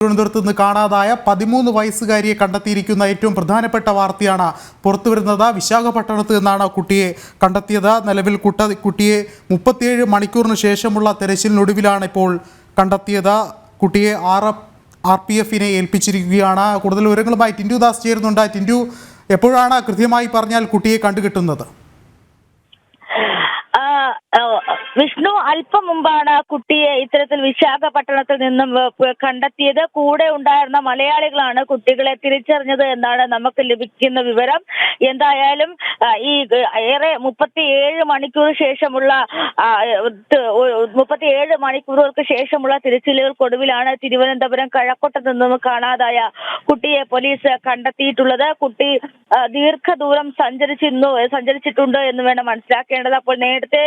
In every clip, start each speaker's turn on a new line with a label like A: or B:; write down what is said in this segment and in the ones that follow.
A: തിരുവനന്തപുരത്ത് നിന്ന് കാണാതായ 13 വയസ്സുകാരിയെ കണ്ടെത്തിയിരിക്കുന്ന ഏറ്റവും പ്രധാനപ്പെട്ട വാർത്തയാണ് പുറത്തുവരുന്നത്. വിശാഖപട്ടണത്ത് നിന്നാണ് കുട്ടിയെ കണ്ടെത്തിയത്. നിലവിൽ കുട്ടിയെ 37 മണിക്കൂറിന് ശേഷമുള്ള തെരച്ചിലിനൊടുവിലാണ് ഇപ്പോൾ കണ്ടെത്തിയത്. കുട്ടിയെ RPF-നെ ഏൽപ്പിച്ചിരിക്കുകയാണ്. കൂടുതൽ വിവരങ്ങളുമായി ടിൻഡു ദാസ് ചേരുന്നുണ്ട്. ടിൻഡു, എപ്പോഴാണ് കൃത്യമായി പറഞ്ഞാൽ കുട്ടിയെ കണ്ടുകിട്ടുന്നത്?
B: വിഷ്ണു, അല്പം മുമ്പാണ് കുട്ടിയെ ഇത്തരത്തിൽ വിശാഖപട്ടണത്തിൽ നിന്നും കണ്ടെത്തിയത്. കൂടെ ഉണ്ടായിരുന്ന മലയാളികളാണ് കുട്ടികളെ തിരിച്ചറിഞ്ഞത് എന്നാണ് നമുക്ക് ലഭിക്കുന്ന വിവരം. എന്തായാലും ഈ 37 മണിക്കൂർ ശേഷമുള്ള 37 മണിക്കൂറുകൾക്ക് ശേഷമുള്ള തിരച്ചിലുകൾക്കൊടുവിലാണ് തിരുവനന്തപുരം കഴക്കൂട്ടത്ത് നിന്നും കാണാതായ കുട്ടിയെ പോലീസ് കണ്ടെത്തിയിട്ടുള്ളത്. കുട്ടി ദീർഘദൂരം സഞ്ചരിച്ചിട്ടുണ്ട് എന്ന് വേണം മനസ്സിലാക്കേണ്ടത്. അപ്പോൾ നേരത്തെ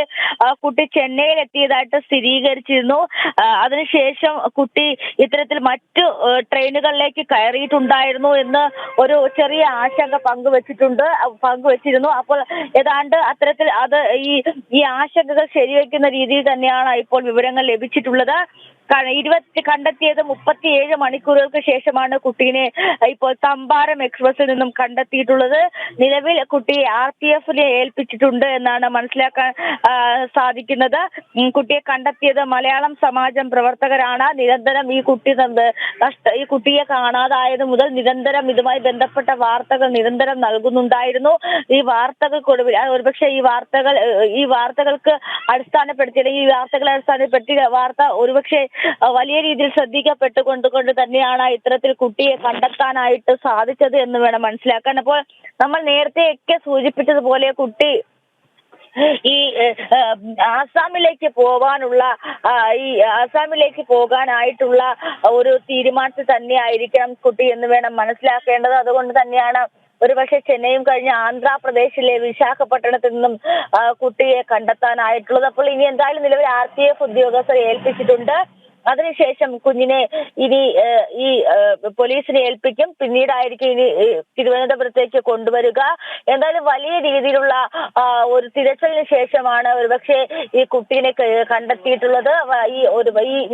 B: കുട്ടി ചെന്നൈയിൽ എത്തിയതായിട്ട് സ്ഥിരീകരിച്ചിരുന്നു. അതിനുശേഷം കുട്ടി ഇത്തരത്തിൽ മറ്റു ട്രെയിനുകളിലേക്ക് കയറിയിട്ടുണ്ടായിരുന്നു എന്ന് ഒരു ചെറിയ ആശങ്ക പങ്കുവച്ചിരുന്നു. അപ്പോൾ ഏതാണ്ട് അത്തരത്തിൽ അത് ഈ ആശങ്കകൾ ശരിവെക്കുന്ന രീതിയിൽ തന്നെയാണ് ഇപ്പോൾ വിവരങ്ങൾ ലഭിച്ചിട്ടുള്ളത്. കണ്ടെത്തിയത് 37 മണിക്കൂറുകൾക്ക് ശേഷമാണ് കുട്ടീനെ ഇപ്പോൾ തമ്പാരം എക്സ്പ്രസിൽ നിന്നും കണ്ടെത്തിയിട്ടുള്ളത്. നിലവിൽ കുട്ടിയെ RPF-നെ ഏൽപ്പിച്ചിട്ടുണ്ട് എന്നാണ് മനസ്സിലാക്കാൻ സാധിക്കുന്നത്. കുട്ടിയെ കണ്ടെത്തിയത് മലയാളം സമാജം പ്രവർത്തകരാണ്. നിരന്തരം ഈ കുട്ടിയെ കാണാതായത് മുതൽ നിരന്തരം ഇതുമായി ബന്ധപ്പെട്ട വാർത്തകൾ നിരന്തരം നൽകുന്നുണ്ടായിരുന്നു. ഈ വാർത്തകൾക്കൊടുവിൽ ഒരുപക്ഷെ ഈ വാർത്തകൾക്ക് അടിസ്ഥാനപ്പെടുത്തി വാർത്ത ഒരുപക്ഷെ വലിയ രീതിയിൽ ശ്രദ്ധിക്കപ്പെട്ടുകൊണ്ട് തന്നെയാണ് ഇത്തരത്തിൽ കുട്ടിയെ കണ്ടെത്താനായിട്ട് സാധിച്ചത് എന്ന് വേണം മനസ്സിലാക്കാൻ. അപ്പോൾ നമ്മൾ നേരത്തെയൊക്കെ സൂചിപ്പിച്ചതുപോലെ കുട്ടി ഈ ആസാമിലേക്ക് പോകാനായിട്ടുള്ള ഒരു തീരുമാനത്തിൽ തന്നെ ആയിരിക്കണം കുട്ടി എന്ന് വേണം മനസ്സിലാക്കേണ്ടത്. അതുകൊണ്ട് തന്നെയാണ് ഒരുപക്ഷെ ചെന്നൈയും കഴിഞ്ഞ് ആന്ധ്രാപ്രദേശിലെ വിശാഖപട്ടണത്തിൽ നിന്നും കുട്ടിയെ കണ്ടെത്താനായിട്ടുള്ളത്. അപ്പോൾ ഇനി എന്തായാലും നിലവിൽ RPF ഉദ്യോഗസ്ഥരെ ഏൽപ്പിച്ചിട്ടുണ്ട്. അതിനുശേഷം കുഞ്ഞിനെ ഇനി ഈ പോലീസിനെ ഏൽപ്പിക്കും. പിന്നീടായിരിക്കും ഇനി തിരുവനന്തപുരത്തേക്ക് കൊണ്ടുവരിക. എന്തായാലും വലിയ രീതിയിലുള്ള ഒരു തിരച്ചിലിന് ശേഷമാണ് ഒരുപക്ഷെ ഈ കുട്ടീനെ കണ്ടെത്തിയിട്ടുള്ളത്.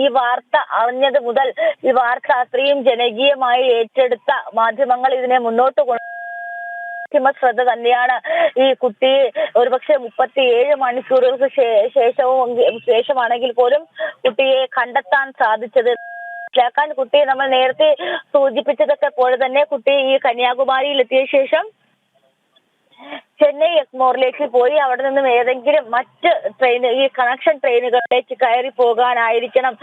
B: ഈ വാർത്ത അറിഞ്ഞത് മുതൽ ഈ വാർത്ത അത്രയും ജനകീയമായി ഏറ്റെടുത്ത മാധ്യമങ്ങൾ ഇതിനെ മുന്നോട്ട് ശ്രദ്ധ തന്നെയാണ് ഈ കുട്ടി ഒരുപക്ഷെ 37 മണിക്കൂറുകൾക്ക് ശേഷമാണെങ്കിൽ പോലും കുട്ടിയെ കണ്ടെത്താൻ സാധിച്ചത്. കുട്ടിയെ നമ്മൾ നേരത്തെ സൂചിപ്പിച്ചതൊക്കെ പോലെ തന്നെ കുട്ടി ഈ കന്യാകുമാരിയിൽ എത്തിയ ശേഷം ചെന്നൈ എഗ്മോറിലേക്ക് പോയി അവിടെ നിന്നും ഏതെങ്കിലും മറ്റ് ഈ കണക്ഷൻ ട്രെയിനുകളിലേക്ക് കയറി പോകാനായിരിക്കണം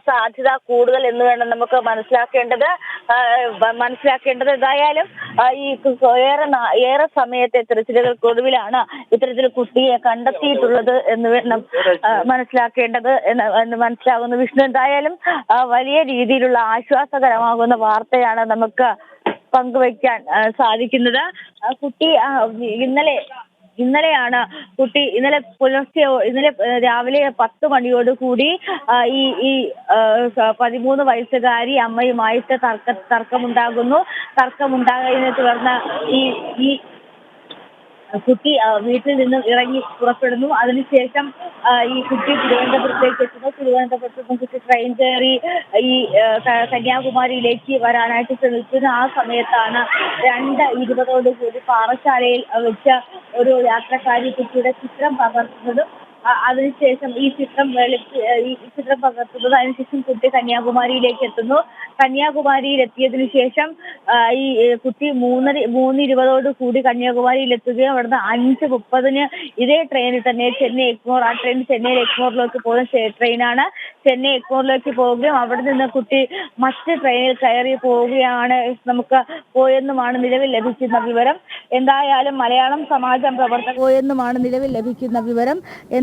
B: സാധ്യത കൂടുതൽ എന്ന് വേണം നമുക്ക് മനസ്സിലാക്കേണ്ടത്. എന്തായാലും ഈ ഏറെ സമയത്തെ തിരച്ചിലുകൾക്കൊടുവിലാണ് ഇത്തരത്തിൽ കുട്ടിയെ കണ്ടെത്തിയിട്ടുള്ളത് എന്ന് വേണം മനസ്സിലാക്കേണ്ടത് എന്ന് മനസ്സിലാകുന്നു. വിഷ്ണു, എന്തായാലും വലിയ രീതിയിലുള്ള ആശ്വാസകരമാകുന്ന വാർത്തയാണ് നമുക്ക് പങ്കുവയ്ക്കാൻ സാധിക്കുന്നത്. കുട്ടി ഇന്നലെയാണ് കുട്ടി ഇന്നലെ രാവിലെ 10 മണിയോടുകൂടി ഈ 13 വയസ്സുകാരി അമ്മയുമായിട്ട് തർക്കമുണ്ടാകുന്നതിനെ തുടർന്ന് ഈ കുട്ടി വീട്ടിൽ നിന്നും ഇറങ്ങി പുറപ്പെടുന്നു. അതിനുശേഷം ഈ കുട്ടി തിരുവനന്തപുരത്തേക്ക് എത്തുന്നു. തിരുവനന്തപുരത്ത് നിന്ന് കുട്ടി ട്രെയിൻ കയറി ഈ കന്യാകുമാരിയിലേക്ക് വരാനായിട്ട് ശ്രമിക്കുന്നു. ആ സമയത്താണ് 2:20 പാറശാലയിൽ വെച്ച ഒരു യാത്രക്കാരി കുട്ടിയുടെ ചിത്രം പകർത്തുന്നതും അതിനുശേഷം ഈ ചിത്രം പകർത്തുന്നത്. അതിനുശേഷം കുട്ടി കന്യാകുമാരിയിലേക്ക് എത്തുന്നു. കന്യാകുമാരിയിൽ എത്തിയതിനു ശേഷം ഈ കുട്ടി 3:20 കന്യാകുമാരിയിൽ എത്തുകയും അവിടുന്ന് 5:30 ഇതേ ട്രെയിനിൽ തന്നെ ചെന്നൈ എഗ്മോറിലേക്ക് പോകുന്ന ട്രെയിനാണ്. ചെന്നൈ എഗ്മോറിലേക്ക് പോവുകയും അവിടെ നിന്ന് കുട്ടി മറ്റ് ട്രെയിനിൽ കയറി പോയെന്നുമാണ് നിലവിൽ ലഭിക്കുന്ന വിവരം.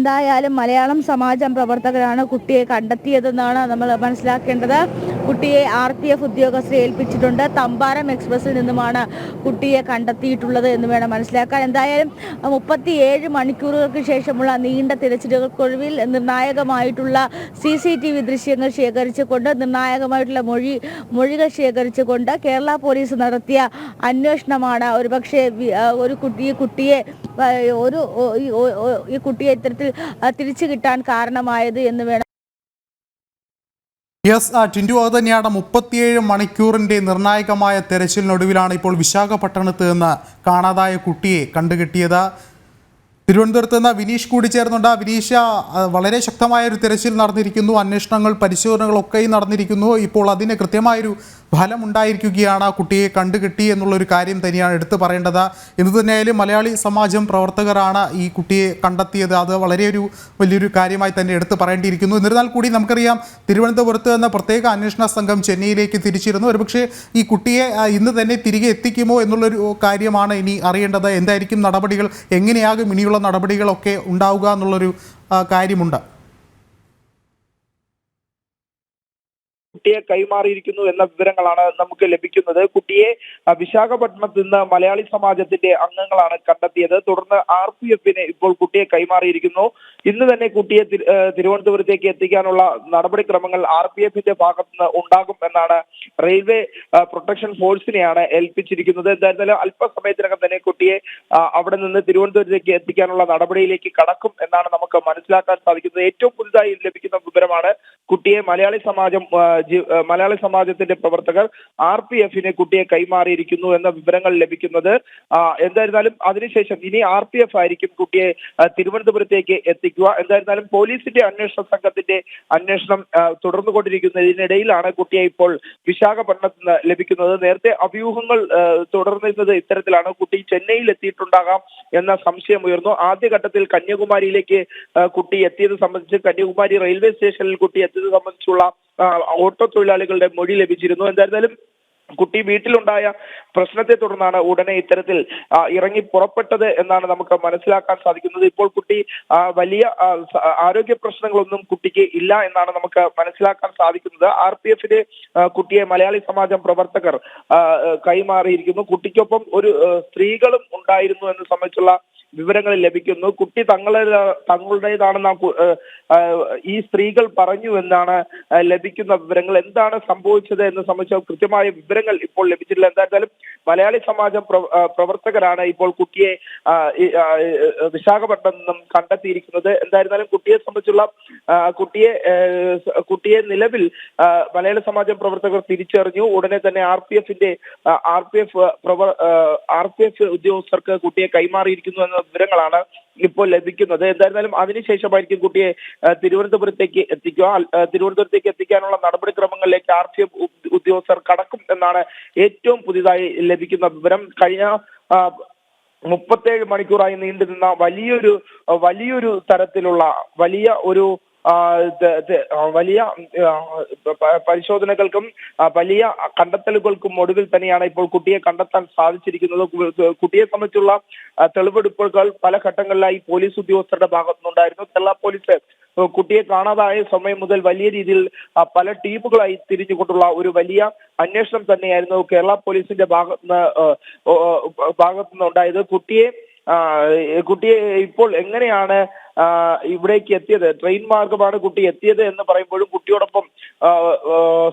B: എന്തായാലും മലയാളം സമാജം പ്രവർത്തകരാണ് കുട്ടിയെ കണ്ടെത്തിയതെന്നാണ് നമ്മൾ മനസ്സിലാക്കേണ്ടത്. കുട്ടിയെ RPF ഉദ്യോഗസ്ഥരെ ഏൽപ്പിച്ചിട്ടുണ്ട്. തമ്പാരം എക്സ്പ്രസിൽ നിന്നുമാണ് കുട്ടിയെ കണ്ടെത്തിയിട്ടുള്ളത് എന്ന് വേണം മനസ്സിലാക്കാൻ. എന്തായാലും 37 മണിക്കൂറുകൾക്ക് ശേഷമുള്ള നീണ്ട തിരച്ചിലുകൾക്കൊടുവിൽ നിർണായകമായിട്ടുള്ള CCTV ദൃശ്യങ്ങൾ ശേഖരിച്ചുകൊണ്ട് നിർണായകമായിട്ടുള്ള മൊഴികൾ ശേഖരിച്ചുകൊണ്ട് കേരള പോലീസ് നടത്തിയ അന്വേഷണമാണ് ഒരുപക്ഷെ ഈ കുട്ടിയെ ഇത്തരത്തിൽ തിരിച്ചു കിട്ടാൻ കാരണമായത് എന്ന് വേണം
A: യെസ്, ടിൻഡു, അത് തന്നെയാണ് 37 മണിക്കൂറിൻ്റെ നിർണായകമായ തെരച്ചിലിനൊടുവിലാണ് ഇപ്പോൾ വിശാഖപട്ടണത്ത് നിന്ന് കാണാതായ കുട്ടിയെ കണ്ടുകിട്ടിയത്. തിരുവനന്തപുരത്ത് നിന്ന് വിനീഷ് കൂടി ചേർന്നുണ്ട്. വിനീഷ, വളരെ ശക്തമായ ഒരു തിരച്ചിൽ നടന്നിരിക്കുന്നു, അന്വേഷണങ്ങൾ പരിശോധനകളൊക്കെയും നടന്നിരിക്കുന്നു. ഇപ്പോൾ അതിന് കൃത്യമായൊരു ഫലം ഉണ്ടായിരിക്കുകയാണ്. കുട്ടിയെ കണ്ടുകിട്ടി എന്നുള്ളൊരു കാര്യം തന്നെയാണ് എടുത്തു പറയേണ്ടത്. എന്തു തന്നെയായാലും മലയാളി സമാജം പ്രവർത്തകരാണ് ഈ കുട്ടിയെ കണ്ടെത്തിയത്. അത് വളരെ വലിയൊരു കാര്യമായി തന്നെ എടുത്തു പറയേണ്ടിയിരിക്കുന്നു. എന്നിരുന്നാൽ കൂടി നമുക്കറിയാം, തിരുവനന്തപുരത്ത് നിന്ന് പ്രത്യേക അന്വേഷണ സംഘം ചെന്നൈയിലേക്ക് തിരിച്ചിരുന്നു. ഒരുപക്ഷെ ഈ കുട്ടിയെ ഇന്ന് തന്നെ തിരികെ എത്തിക്കുമോ എന്നുള്ളൊരു കാര്യമാണ് ഇനി അറിയേണ്ടത്. എന്തായിരിക്കും നടപടികൾ, എങ്ങനെയാകും ഇനിയുള്ള നടപടികളൊക്കെ ഉണ്ടാവുക എന്നുള്ളൊരു കാര്യമുണ്ട്.
C: കുട്ടിയെ കൈമാറിയിരിക്കുന്നു എന്ന വിവരങ്ങളാണ് നമുക്ക് ലഭിക്കുന്നത്. കുട്ടിയെ വിശാഖപട്ടണത്ത് നിന്ന് മലയാളി സമാജത്തിന്റെ അംഗങ്ങളാണ് കണ്ടെത്തിയത്. തുടർന്ന് RPF-ന് ഇപ്പോൾ കുട്ടിയെ കൈമാറിയിരിക്കുന്നു. ഇന്ന് തന്നെ കുട്ടിയെ തിരുവനന്തപുരത്തേക്ക് എത്തിക്കാനുള്ള നടപടിക്രമങ്ങൾ RPF-ന്റെ ഭാഗത്ത് നിന്ന് ഉണ്ടാകും എന്നാണ് റെയിൽവേ പ്രൊട്ടക്ഷൻ ഫോഴ്സിനെയാണ് ഏൽപ്പിച്ചിരിക്കുന്നത്. എന്തായാലും അല്പസമയത്തിനകം തന്നെ കുട്ടിയെ അവിടെ നിന്ന് തിരുവനന്തപുരത്തേക്ക് എത്തിക്കാനുള്ള നടപടിയിലേക്ക് കടക്കും എന്നാണ് നമുക്ക് മനസ്സിലാക്കാൻ സാധിക്കുന്നത്. ഏറ്റവും പുതുതായി ലഭിക്കുന്ന വിവരമാണ് കുട്ടിയെ മലയാളി സമാജത്തിന്റെ പ്രവർത്തകർ RPF-ന് കുട്ടിയെ കൈമാറിയിരിക്കുന്നു എന്ന വിവരങ്ങൾ ലഭിക്കുന്നത്. എന്തായിരുന്നാലും അതിനുശേഷം ഇനി RPF ആയിരിക്കും കുട്ടിയെ തിരുവനന്തപുരത്തേക്ക് എത്തിക്കുക. എന്തായിരുന്നാലും പോലീസിന്റെ അന്വേഷണ സംഘത്തിന്റെ അന്വേഷണം തുടർന്നുകൊണ്ടിരിക്കുന്നതിനിടയിലാണ് കുട്ടിയെ ഇപ്പോൾ വിശാഖപട്ടണത്ത് നിന്ന് ലഭിക്കുന്നത്. നേരത്തെ അഭ്യൂഹങ്ങൾ തുടർന്നിരുന്നത് ഇത്തരത്തിലാണ്. കുട്ടി ചെന്നൈയിൽ എത്തിയിട്ടുണ്ടാകാം എന്ന സംശയം ഉയർന്നു. ആദ്യഘട്ടത്തിൽ കന്യാകുമാരിയിലേക്ക് കുട്ടി എത്തിയത് സംബന്ധിച്ച്, കന്യാകുമാരി റെയിൽവേ സ്റ്റേഷനിൽ കുട്ടി എത്തിയത് സംബന്ധിച്ചുള്ള ഓട്ടോ തൊഴിലാളികളുടെ മൊഴി ലഭിച്ചിരുന്നു. എന്തായിരുന്നാലും കുട്ടി വീട്ടിലുണ്ടായ പ്രശ്നത്തെ തുടർന്നാണ് ഉടനെ ഇത്തരത്തിൽ ഇറങ്ങി പുറപ്പെട്ടത് എന്നാണ് നമുക്ക് മനസ്സിലാക്കാൻ സാധിക്കുന്നത്. ഇപ്പോൾ കുട്ടി വലിയ ആരോഗ്യ പ്രശ്നങ്ങളൊന്നും കുട്ടിക്ക് ഇല്ല എന്നാണ് നമുക്ക് മനസ്സിലാക്കാൻ സാധിക്കുന്നത്. RPF-ന് കുട്ടിയെ മലയാളി സമാജം പ്രവർത്തകർ കൈമാറിയിരിക്കുന്നു. കുട്ടിക്കൊപ്പം ഒരു സ്ത്രീകളും ഉണ്ടായിരുന്നു എന്ന് സംബന്ധിച്ചുള്ള വിവരങ്ങൾ ലഭിക്കുന്നു. കുട്ടി തങ്ങളുടേതാണെന്ന് ഈ സ്ത്രീകൾ പറഞ്ഞു എന്നാണ് ലഭിക്കുന്ന വിവരങ്ങൾ. എന്താണ് സംഭവിച്ചത് എന്ന് സംബന്ധിച്ച കൃത്യമായ വിവരങ്ങൾ ഇപ്പോൾ ലഭിച്ചിട്ടില്ല. എന്തായാലും മലയാളി സമാജം പ്രവർത്തകരാണ് ഇപ്പോൾ കുട്ടിയെ വിശാഖപട്ടണത്ത് നിന്നും കണ്ടെത്തിയിരിക്കുന്നത്. എന്തായിരുന്നാലും കുട്ടിയെ സംബന്ധിച്ചുള്ള കുട്ടിയെ നിലവിൽ മലയാളി സമാജം പ്രവർത്തകർ തിരിച്ചറിഞ്ഞു. ഉടനെ തന്നെ RPF ഉദ്യോഗസ്ഥർക്ക് കുട്ടിയെ കൈമാറിയിരിക്കുന്നു എന്ന വിവരങ്ങളാണ് ഇപ്പോൾ ലഭിക്കുന്നത്. എന്തായിരുന്നാലും അതിനുശേഷമായിരിക്കും കുട്ടിയെ തിരുവനന്തപുരത്തേക്ക് എത്തിക്കുക. തിരുവനന്തപുരത്തേക്ക് എത്തിക്കാനുള്ള നടപടിക്രമങ്ങളിലേക്ക് RPF ഉദ്യോഗസ്ഥർ കടക്കും എന്നാണ് ഏറ്റവും പുതിയതായി ലഭിക്കുന്ന വിവരം. കഴിഞ്ഞ 37 മണിക്കൂറായി നീണ്ടുനിന്ന വലിയൊരു തരത്തിലുള്ള വലിയ പരിശോധനകൾക്കും വലിയ കണ്ടെത്തലുകൾക്കും ഒടുവിൽ തന്നെയാണ് ഇപ്പോൾ കുട്ടിയെ കണ്ടെത്താൻ സാധിച്ചിരിക്കുന്നത്. കുട്ടിയെ സംബന്ധിച്ചുള്ള തെളിവെടുപ്പുകൾ പല ഘട്ടങ്ങളിലായി പോലീസ് ഉദ്യോഗസ്ഥരുടെ ഭാഗത്തുനിന്നുണ്ടായിരുന്നു. കേരള പോലീസ് കുട്ടിയെ കാണാതായ സമയം മുതൽ വലിയ രീതിയിൽ പല ടീമുകളായി തിരിഞ്ഞുകൊണ്ടുള്ള ഒരു വലിയ അന്വേഷണം തന്നെയായിരുന്നു കേരള പോലീസിന്റെ ഭാഗത്തുനിന്ന് ഉണ്ടായത്. കുട്ടിയെ ഇപ്പോൾ എങ്ങനെയാണ് ഇവിടേക്ക് എത്തിയത്, ട്രെയിൻ മാർഗമാണ് കുട്ടി എത്തിയത് എന്ന് പറയുമ്പോഴും കുട്ടിയോടൊപ്പം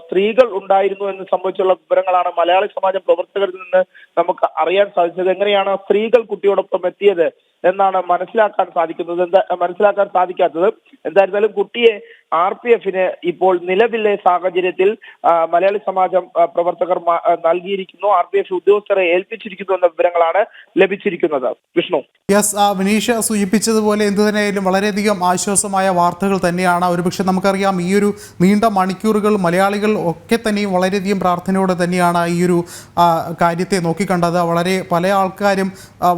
C: സ്ത്രീകൾ ഉണ്ടായിരുന്നു എന്ന് സംബന്ധിച്ചുള്ള വിവരങ്ങളാണ് മലയാളി സമാജം പ്രവർത്തകരിൽ നിന്ന് നമുക്ക് അറിയാൻ സാധിച്ചത്. എങ്ങനെയാണ് സ്ത്രീകൾ കുട്ടിയോടൊപ്പം എത്തിയത് എന്നാണ് മനസ്സിലാക്കാൻ സാധിക്കാത്തത്. എന്തായിരുന്നാലും കുട്ടിയെ RPF-ന് ഇപ്പോൾ നിലവിലെ സാഹചര്യത്തിൽ മലയാളി സമാജം പ്രവർത്തകർ നൽകിയിരിക്കുന്നു. RPF ഉദ്യോഗസ്ഥരെ ഏൽപ്പിച്ചിരിക്കുന്നു എന്ന വിവരങ്ങളാണ് ലഭിച്ചിരിക്കുന്നത്. വിഷ്ണു.
A: യെസ്, വിനീഷ് സൂചിപ്പിച്ചതുപോലെ എന്തു തന്നെയായാലും വളരെയധികം ആശ്വാസമായ വാർത്തകൾ തന്നെയാണ്. ഒരുപക്ഷെ നമുക്കറിയാം, ഈ ഒരു നീണ്ട മണിക്കൂറുകൾ മലയാളികൾ ഒക്കെ തന്നെയും വളരെയധികം പ്രാർത്ഥനയോടെ തന്നെയാണ് ഈ ഒരു കാര്യത്തെ നോക്കിക്കണ്ടത്. പല ആൾക്കാരും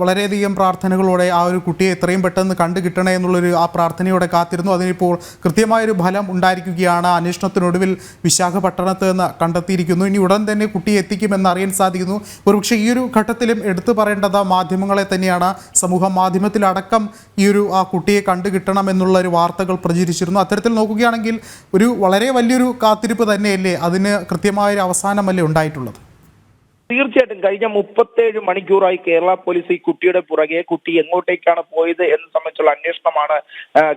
A: വളരെയധികം പ്രാർത്ഥനകളോടെ ആ ഒരു കുട്ടിയെ എത്രയും പെട്ടെന്ന് കണ്ടുകിട്ടണേ എന്നുള്ളൊരു പ്രാർത്ഥനയോടെ കാത്തിരുന്നു. അതിനിപ്പോൾ കൃത്യമായൊരു ഫലം ഉണ്ടായിരിക്കുകയാണ്. അന്വേഷണത്തിനൊടുവിൽ വിശാഖപട്ടണത്ത് നിന്ന് കണ്ടെത്തിയിരിക്കുന്നു. ഇനി ഉടൻ തന്നെ കുട്ടിയെ എത്തിക്കുമെന്ന് അറിയാൻ സാധിക്കുന്നു. ഒരുപക്ഷെ ഈ ഒരു ഘട്ടത്തിലും എടുത്തു പറയേണ്ടത് മാധ്യമങ്ങളെ തന്നെയാണ്. സമൂഹ മാധ്യമത്തിലടക്കം ഈ ഒരു കുട്ടിയെ കണ്ടുകിട്ടണം എന്നുള്ള ഒരു വാർത്തകൾ പ്രചരിച്ചിരുന്നു. അത്തരത്തിൽ നോക്കുകയാണെങ്കിൽ വളരെ വലിയൊരു കാത്തിരിപ്പ് തന്നെയല്ലേ, അതിന് കൃത്യമായൊരു അവസാനമല്ലേ ഉണ്ടായിട്ടുള്ളത്?
C: തീർച്ചയായിട്ടും കഴിഞ്ഞ 37 മണിക്കൂറായി കേരള പോലീസ് ഈ കുട്ടിയുടെ പുറകെ, കുട്ടി എങ്ങോട്ടേക്കാണ് പോയത് എന്ന് സംബന്ധിച്ചുള്ള അന്വേഷണമാണ്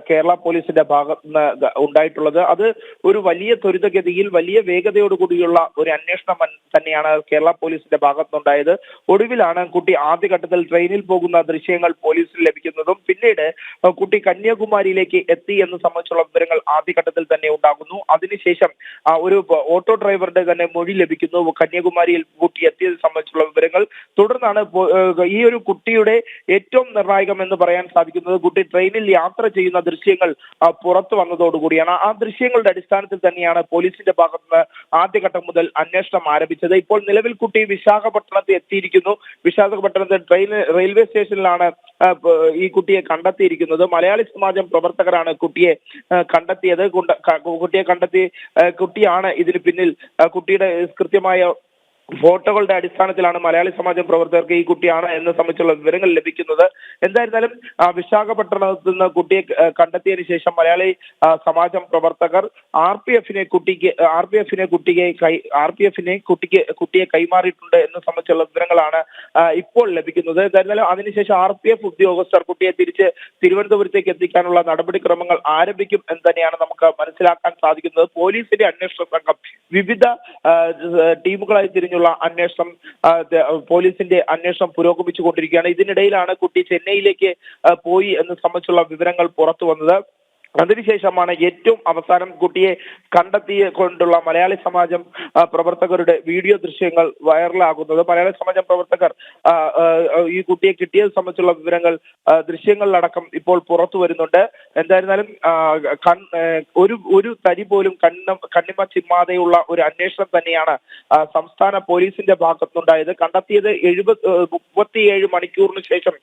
C: കേരള പോലീസിന്റെ ഭാഗത്ത് നിന്ന് ഉണ്ടായിട്ടുള്ളത്. അത് ഒരു വലിയ ത്വരിതഗതിയിൽ വലിയ വേഗതയോടുകൂടിയുള്ള ഒരു അന്വേഷണം തന്നെയാണ് കേരള പോലീസിന്റെ ഭാഗത്തുനിന്നുണ്ടായത്. ഒടുവിലാണ് കുട്ടി ആദ്യഘട്ടത്തിൽ ട്രെയിനിൽ പോകുന്ന ദൃശ്യങ്ങൾ പോലീസിന് ലഭിക്കുന്നതും പിന്നീട് കുട്ടി കന്യാകുമാരിയിലേക്ക് എത്തി എന്ന് സംബന്ധിച്ചുള്ള വിവരങ്ങൾ ആദ്യഘട്ടത്തിൽ തന്നെ ഉണ്ടാകുന്നു. അതിനുശേഷം ഒരു ഓട്ടോ ഡ്രൈവറുടെ തന്നെ മൊഴി ലഭിക്കുന്നു കന്യാകുമാരിയിൽ കുട്ടി എത്തിയത് സംബന്ധിച്ചുള്ള വിവരങ്ങൾ. തുടർന്നാണ് ഈ ഒരു കുട്ടിയുടെ ഏറ്റവും നിർണായകം എന്ന് പറയാൻ സാധിക്കുന്നത് കുട്ടി ട്രെയിനിൽ യാത്ര ചെയ്യുന്ന ദൃശ്യങ്ങൾ പുറത്തു വന്നതോടുകൂടിയാണ്. ആ ദൃശ്യങ്ങളുടെ അടിസ്ഥാനത്തിൽ തന്നെയാണ് പോലീസിന്റെ ഭാഗത്തുനിന്ന് ആദ്യഘട്ടം മുതൽ അന്വേഷണം ആരംഭിച്ചത്. ഇപ്പോൾ നിലവിൽ കുട്ടി വിശാഖപട്ടണത്ത് എത്തിയിരിക്കുന്നു. വിശാഖപട്ടണത്തെ റെയിൽവേ സ്റ്റേഷനിലാണ് ഈ കുട്ടിയെ കണ്ടെത്തിയിരിക്കുന്നത്. മലയാളി സമാജം പ്രവർത്തകരാണ് കുട്ടിയെ കണ്ടെത്തിയത്. കുട്ടിയാണ് ഇതിന് പിന്നിൽ. കുട്ടിയുടെ കൃത്യമായ ഫോട്ടോകളുടെ അടിസ്ഥാനത്തിലാണ് മലയാളി സമാജം പ്രവർത്തകർക്ക് ഈ കുട്ടിയാണ് എന്ന് സംബന്ധിച്ചുള്ള വിവരങ്ങൾ ലഭിക്കുന്നത്. എന്തായിരുന്നാലും വിശാഖപട്ടണത്ത് നിന്ന് കുട്ടിയെ കണ്ടെത്തിയതിനു ശേഷം മലയാളി സമാജം പ്രവർത്തകർ ആർ പി എഫിനെ കുട്ടിയെ കൈമാറിയിട്ടുണ്ട് എന്ന് സംബന്ധിച്ചുള്ള വിവരങ്ങളാണ് ഇപ്പോൾ ലഭിക്കുന്നത്. എന്തായിരുന്നാലും അതിനുശേഷം ആർ പി എഫ് ഉദ്യോഗസ്ഥർ കുട്ടിയെ തിരിച്ച് തിരുവനന്തപുരത്തേക്ക് എത്തിക്കാനുള്ള നടപടിക്രമങ്ങൾ ആരംഭിക്കും എന്ന് തന്നെയാണ് നമുക്ക് മനസ്സിലാക്കാൻ സാധിക്കുന്നത്. പോലീസിന്റെ അന്വേഷണ സംഘം വിവിധ ടീമുകളായി തിരിഞ്ഞുള്ള അന്വേഷണം പോലീസിന്റെ അന്വേഷണം പുരോഗമിച്ചുകൊണ്ടിരിക്കുകയാണ്. ഇതിനിടയിലാണ് കുട്ടി ചെന്നൈയിലേക്ക് പോയി എന്ന് സംബന്ധിച്ചുള്ള വിവരങ്ങൾ പുറത്തു വന്നത്. അതിനുശേഷമാണ് ഏറ്റവും അവസാനം കുട്ടിയെ കണ്ടെത്തിയ കൊണ്ടുള്ള മലയാളി സമാജം പ്രവർത്തകരുടെ വീഡിയോ ദൃശ്യങ്ങൾ വൈറലാകുന്നത്. മലയാളി സമാജം പ്രവർത്തകർ ഈ കുട്ടിയെ കിട്ടിയത് സംബന്ധിച്ചുള്ള വിവരങ്ങൾ ദൃശ്യങ്ങളിലടക്കം ഇപ്പോൾ പുറത്തു വരുന്നുണ്ട്. എന്തായിരുന്നാലും ഒരു തരി പോലും കണ്ണിമ ചിമ്മാതെയുള്ള ഒരു അന്വേഷണം തന്നെയാണ് സംസ്ഥാന പോലീസിന്റെ ഭാഗത്തുനിന്നുണ്ടായത്. കണ്ടെത്തിയത് 37 മണിക്കൂറിന് ശേഷം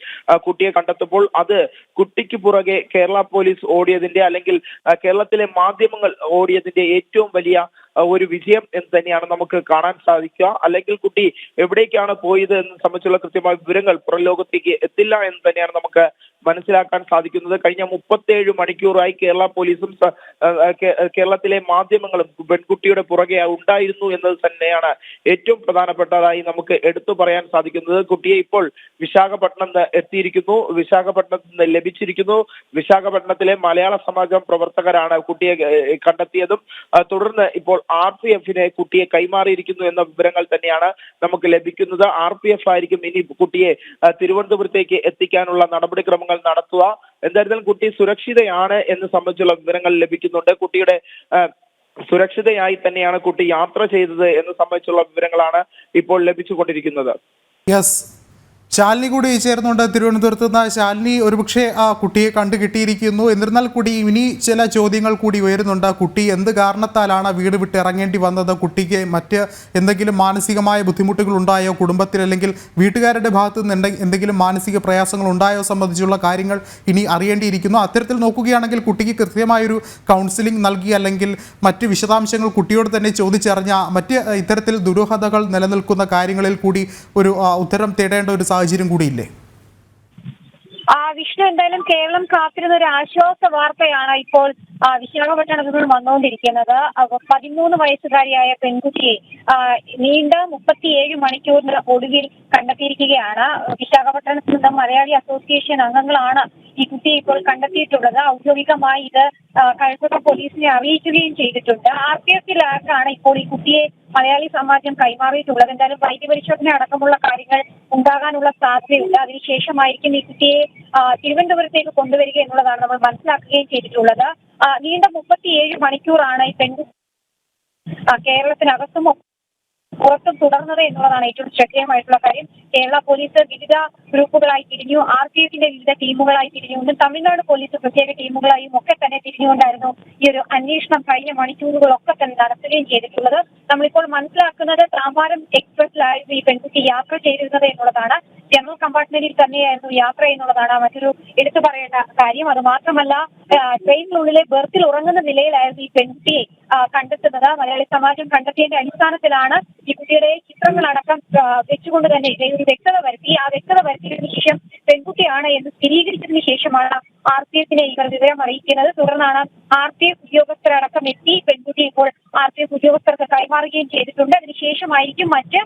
C: കുട്ടിയെ കണ്ടെത്തുമ്പോൾ അത് കുട്ടിക്ക് പുറകെ കേരള പോലീസ് ഓടിയതിന്റെ അല്ലെങ്കിൽ കേരളത്തിലെ മാധ്യമങ്ങൾ ഓടിയതിന്റെ ഏറ്റവും വലിയ ഒരു വിജയം എന്ന് തന്നെയാണ് നമുക്ക് കാണാൻ സാധിക്കുക. അല്ലെങ്കിൽ കുട്ടി എവിടേക്കാണ് പോയത് എന്ന് സംബന്ധിച്ചുള്ള കൃത്യമായ വിവരങ്ങൾ പുറം ലോകത്തേക്ക് എത്തില്ല എന്ന് തന്നെയാണ് നമുക്ക് മനസ്സിലാക്കാൻ സാധിക്കുന്നത്. കഴിഞ്ഞ 37 മണിക്കൂറായി കേരള പോലീസും കേരളത്തിലെ മാധ്യമങ്ങളും പെൺകുട്ടിയുടെ പുറകെ ഉണ്ടായിരുന്നു എന്നത് തന്നെയാണ് ഏറ്റവും പ്രധാനപ്പെട്ടതായി നമുക്ക് എടുത്തു പറയാൻ സാധിക്കുന്നത്. കുട്ടിയെ ഇപ്പോൾ വിശാഖപട്ടണത്ത് എത്തിയിരിക്കുന്നു, വിശാഖപട്ടണത്ത് നിന്ന് ലഭിച്ചിരിക്കുന്നു. വിശാഖപട്ടണത്തിലെ മലയാള സമാജം പ്രവർത്തകരാണ് കുട്ടിയെ കണ്ടെത്തിയതും തുടർന്ന് ഇപ്പോൾ ആർ പി എഫിനെ കുട്ടിയെ കൈമാറിയിരിക്കുന്നു എന്ന വിവരങ്ങൾ തന്നെയാണ് നമുക്ക് ലഭിക്കുന്നത്. ആർ പി എഫ് ആയിരിക്കും ഇനി കുട്ടിയെ തിരുവനന്തപുരത്തേക്ക് എത്തിക്കാനുള്ള നടപടിക്രമങ്ങൾ നടത്തുക. എന്തായിരുന്നാലും കുട്ടി സുരക്ഷിതയാണ് എന്ന് സംബന്ധിച്ചുള്ള വിവരങ്ങൾ ലഭിക്കുന്നുണ്ട്. കുട്ടിയുടെ സുരക്ഷിതയായി തന്നെയാണ് കുട്ടി യാത്ര ചെയ്തത് എന്ന് സംബന്ധിച്ചുള്ള വിവരങ്ങളാണ് ഇപ്പോൾ ലഭിച്ചുകൊണ്ടിരിക്കുന്നത്.
A: യെസ്, ശാലിനി കൂടി ചേർന്നുണ്ട് തിരുവനന്തപുരത്ത് നിന്ന്. ശാലിനി, ഒരുപക്ഷെ ആ കുട്ടിയെ കണ്ടു കിട്ടിയിരിക്കുന്നു. എന്നിരുന്നാൽ കൂടി ഇനി ചില ചോദ്യങ്ങൾ കൂടി ഉയരുന്നുണ്ട്. കുട്ടി എന്ത് കാരണത്താലാണ് വീട് വിട്ട് ഇറങ്ങേണ്ടി വന്നത്? കുട്ടിക്ക് മറ്റ് എന്തെങ്കിലും മാനസികമായ ബുദ്ധിമുട്ടുകൾ ഉണ്ടായോ കുടുംബത്തിൽ, അല്ലെങ്കിൽ വീട്ടുകാരുടെ ഭാഗത്തു നിന്ന് എന്തെങ്കിലും മാനസിക പ്രയാസങ്ങൾ ഉണ്ടായോ സംബന്ധിച്ചുള്ള കാര്യങ്ങൾ ഇനി അറിയേണ്ടിയിരിക്കുന്നു. അത്തരത്തിൽ നോക്കുകയാണെങ്കിൽ കുട്ടിക്ക് കൃത്യമായൊരു കൗൺസിലിംഗ് നൽകി അല്ലെങ്കിൽ മറ്റ് വിശദാംശങ്ങൾ കുട്ടിയോട് തന്നെ ചോദിച്ചറിഞ്ഞ മറ്റ് ഇത്തരത്തിൽ ദുരൂഹതകൾ നിലനിൽക്കുന്ന കാര്യങ്ങളിൽ കൂടി ഒരു ഉത്തരം തേടേണ്ട ഒരു സാഹചര്യം കൂടിയില്ലേ?
B: വിഷ്ണു, എന്തായാലും കേരളം കാത്തിരുന്ന ഒരു ആശ്വാസ വാർത്തയാണ് ഇപ്പോൾ വിശാഖപട്ടണത്തിൽ നിന്ന് വന്നുകൊണ്ടിരിക്കുന്നത്. 13 വയസ്സുകാരിയായ പെൺകുട്ടിയെ നീണ്ട 37 മണിക്കൂറിന് ഒടുവിൽ കണ്ടെത്തിയിരിക്കുകയാണ്. വിശാഖപട്ടണത്തിൽ നിന്ന് മലയാളി അസോസിയേഷൻ അംഗങ്ങളാണ് ഈ കുട്ടിയെ ഇപ്പോൾ കണ്ടെത്തിയിട്ടുള്ളത്. ഔദ്യോഗികമായി ഇത് കഴക്കൂട്ടം പോലീസിനെ അറിയിക്കുകയും ചെയ്തിട്ടുണ്ട്. ആർ പി എഫിലാണ് ഇപ്പോൾ ഈ കുട്ടിയെ മലയാളി സമാജം കൈമാറിയിട്ടുള്ളത്. എന്തായാലും വൈദ്യപരിശോധന അടക്കമുള്ള കാര്യങ്ങൾ ഉണ്ടാകാനുള്ള സാധ്യതയുണ്ട്. അതിനുശേഷമായിരിക്കും ഈ കുട്ടിയെ തിരുവനന്തപുരത്തേക്ക് കൊണ്ടുവരിക എന്നുള്ളതാണ് നമ്മൾ മനസ്സിലാക്കുകയും ചെയ്തിട്ടുള്ളത്. നീണ്ട 37 മണിക്കൂറാണ് ഈ പെൺകുട്ടി കേരളത്തിനകത്തും പുറത്തും തുടർന്നത് എന്നുള്ളതാണ് ഏറ്റവും ശ്രദ്ധേയമായിട്ടുള്ള കാര്യം. കേരള പോലീസ് വിവിധ ഗ്രൂപ്പുകളായി തിരിഞ്ഞു, ആർ പി എഫിന്റെ വിവിധ ടീമുകളായി തിരിഞ്ഞു, തമിഴ്നാട് പോലീസ് പ്രത്യേക ടീമുകളായും ഒക്കെ തന്നെ തിരിഞ്ഞുകൊണ്ടായിരുന്നു ഈ ഒരു അന്വേഷണം കഴിഞ്ഞ മണിക്കൂറുകളൊക്കെ തന്നെ നടത്തുകയും ചെയ്തിട്ടുള്ളത്. നമ്മളിപ്പോൾ മനസ്സിലാക്കുന്നത് താമ്പാരം എക്സ്പ്രസിലായിരുന്നു ഈ പെൺകുട്ടി യാത്ര ചെയ്തിരുന്നത് എന്നുള്ളതാണ്. ജനറൽ കമ്പാർട്ട്മെന്റിൽ തന്നെയായിരുന്നു യാത്ര എന്നുള്ളതാണ് മറ്റൊരു എടുത്തു പറയേണ്ട കാര്യം. അത് മാത്രമല്ല, ട്രെയിനിനുള്ളിലെ ബെർത്തിൽ ഉറങ്ങുന്ന നിലയിലായിരുന്നു ഈ പെൺകുട്ടിയെ കണ്ടെത്തുന്നത്. മലയാളി സമാജം കണ്ടെത്തിയതിന്റെ അടിസ്ഥാനത്തിലാണ് ഈ കുട്ടിയുടെ ചിത്രങ്ങളടക്കം വെച്ചുകൊണ്ട് തന്നെ ഒരു വ്യക്തത വരുത്തി. ആ വ്യക്തത വരുത്തി
D: നടത്തിയതിനു ശേഷം പെൺകുട്ടിയാണ് എന്ന് സ്ഥിരീകരിച്ചതിന് ശേഷമാണ് RPF-നെ ഇവർ വിവരം അറിയിക്കുന്നത്. തുടർന്നാണ് RPF ഉദ്യോഗസ്ഥരടക്കം എത്തി പെൺകുട്ടി ഇപ്പോൾ RPF ഉദ്യോഗസ്ഥർക്ക് കൈമാറുകയും ചെയ്തിട്ടുണ്ട്. അതിനുശേഷമായിരിക്കും മറ്റ്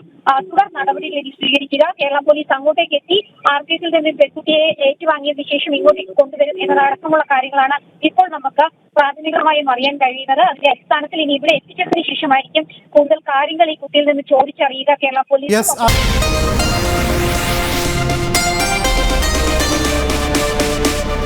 D: തുടർ നടപടികൾ സ്വീകരിക്കുക. കേരള പോലീസ് അങ്ങോട്ടേക്ക് എത്തി RPF-ൽ നിന്ന് പെൺകുട്ടിയെ ഏറ്റുവാങ്ങിയതിനു ശേഷം ഇങ്ങോട്ടേക്ക് കൊണ്ടുവരും എന്നതടക്കമുള്ള കാര്യങ്ങളാണ് ഇപ്പോൾ നമുക്ക് പ്രാഥമികമായും അറിയാൻ കഴിയുന്നത്. അതിന്റെ അടിസ്ഥാനത്തിൽ ഇനി ഇവിടെ എത്തിച്ചതിന് ശേഷമായിരിക്കും കൂടുതൽ കാര്യങ്ങൾ ഈ കുട്ടിയിൽ നിന്ന് ചോദിച്ചറിയുക കേരള പോലീസ്.